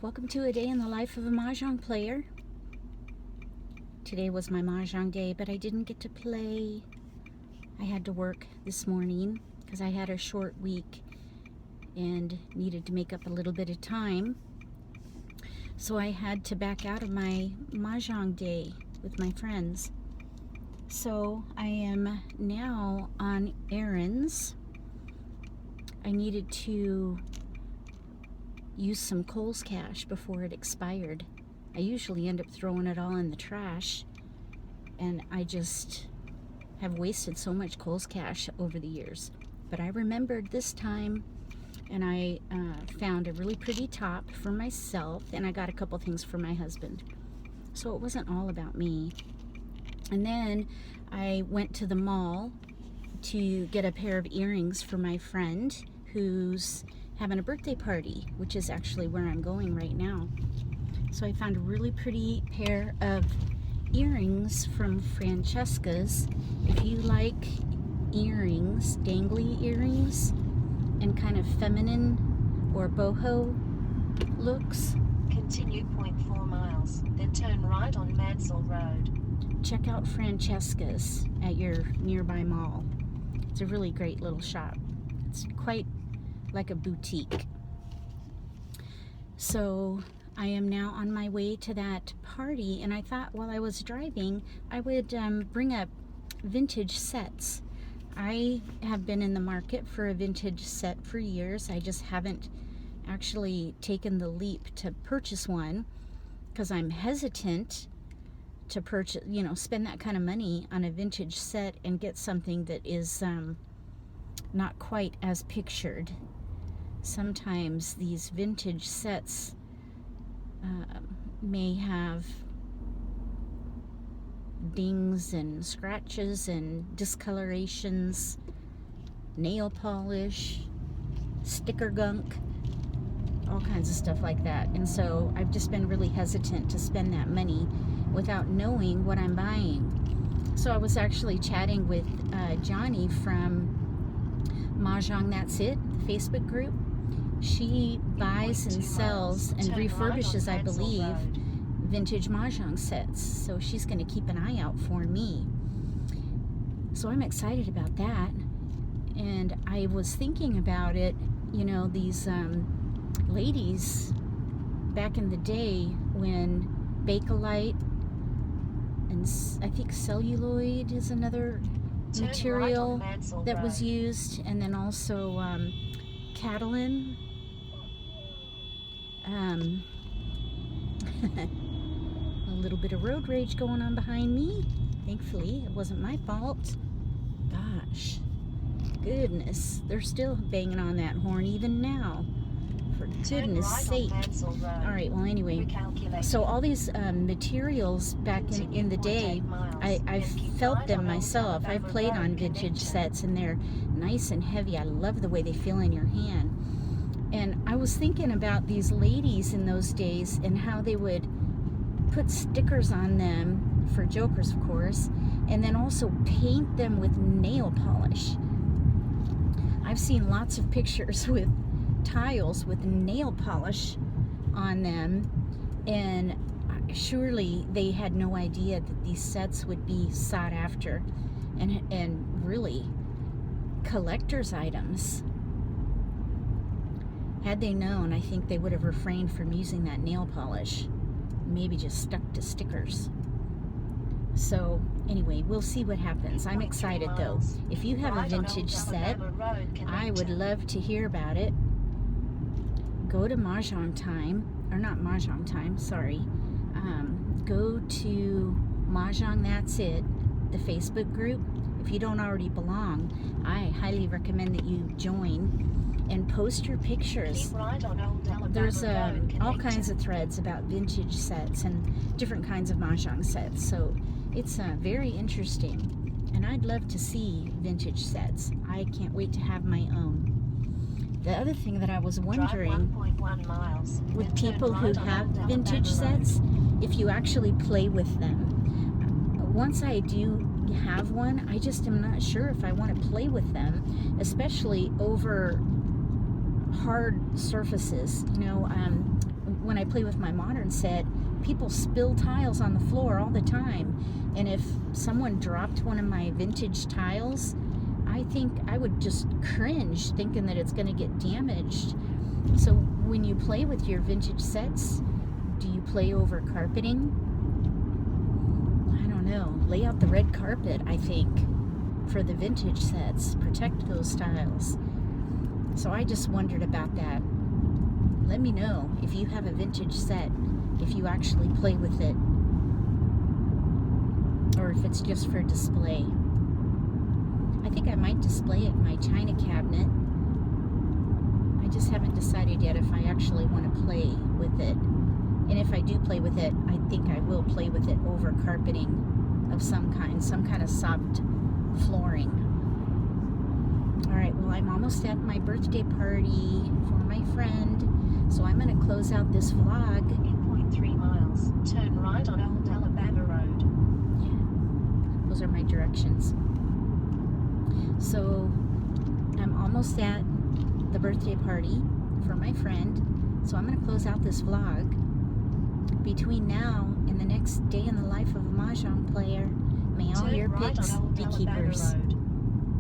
Welcome to a day in the life of a Mahjong player. Today was my Mahjong day, but I didn't get to play. I had to work this morning because I had a short week and needed to make up a little bit of time. So I had to back out of my Mahjong day with my friends. So I am now on errands. I needed to use some Kohl's cash before it expired. I usually end up throwing it all in the trash, and I just have wasted so much Kohl's cash over the years. But I remembered this time, and I found a really pretty top for myself, and I got a couple things for my husband. So it wasn't all about me. And then I went to the mall to get a pair of earrings for my friend who's having a birthday party, which is actually where I'm going right now. So I found a really pretty pair of earrings from Francesca's. If you like earrings, dangly earrings, and kind of feminine or boho looks, continue 0.4 miles, then turn right on Frizzell Road. Check out Francesca's at your nearby mall. It's a really great little shop. It's quite like a boutique. So I am now on my way to that party, and I thought while I was driving I would bring up vintage sets. I have been in the market for a vintage set for years. I just haven't actually taken the leap to purchase one because I'm hesitant to purchase, spend that kind of money on a vintage set and get something that is not quite as pictured. Sometimes these vintage sets may have dings and scratches and discolorations, nail polish, sticker gunk, all kinds of stuff like that. And so I've just been really hesitant to spend that money without knowing what I'm buying. So I was actually chatting with Johnny from Mahjong That's It, the Facebook group. She buys and sells and refurbishes, I believe, vintage Mahjong sets. So she's going to keep an eye out for me. So I'm excited about that. And I was thinking about it, these ladies back in the day when Bakelite and I think celluloid is another material that was used, and then also Catalan. A little bit of road rage going on behind me. Thankfully, it wasn't my fault. Gosh, goodness, they're still banging on that horn even now. For goodness sake. All right, well, anyway, so all these materials back in the day, I've felt them myself. I've played on vintage sets, and they're nice and heavy. I love the way they feel in your hand. And I was thinking about these ladies in those days and how they would put stickers on them, for jokers, of course, and then also paint them with nail polish. I've seen lots of pictures with tiles with nail polish on them, and surely they had no idea that these sets would be sought after and really collector's items. Had they known, I think they would have refrained from using that nail polish, maybe just stuck to stickers. So anyway, we'll see what happens. I'm excited though. If you have a vintage set, I would love to hear about it. Go to Mahjong Time, or not Mahjong Time, sorry. Go to Mahjong That's It, the Facebook group. If you don't already belong, I highly recommend that you join and post your pictures. There's all kinds of threads about vintage sets and different kinds of Mahjong sets, so it's very interesting, and I'd love to see vintage sets. I can't wait to have my own. The other thing that I was wondering, with people who have vintage sets, if you actually play with them. Once I do have one, I just am not sure if I want to play with them, especially over hard surfaces. When I I play with my modern set, people spill tiles on the floor all the time. And if someone dropped one of my vintage tiles, I think I would just cringe thinking that it's going to get damaged. So when you play with your vintage sets, do you play over carpeting? I don't know. Lay out the red carpet, I think, for the vintage sets. Protect those tiles. So I just wondered about that. Let me know if you have a vintage set, if you actually play with it, or if it's just for display. I think I might display it in my china cabinet. I just haven't decided yet if I actually want to play with it. And if I do play with it, I think I will play with it over carpeting of some kind of soft flooring. Alright, well, I'm almost at my birthday party for my friend, so I'm going to close out this vlog. In 0.3 miles, turn right on Old Alabama Road. Yeah, those are my directions. So I'm almost at the birthday party for my friend, so I'm going to close out this vlog. Between now and the next day in the life of a Mahjong player, may all Turn your right picks on Old be Alabama keepers. Road.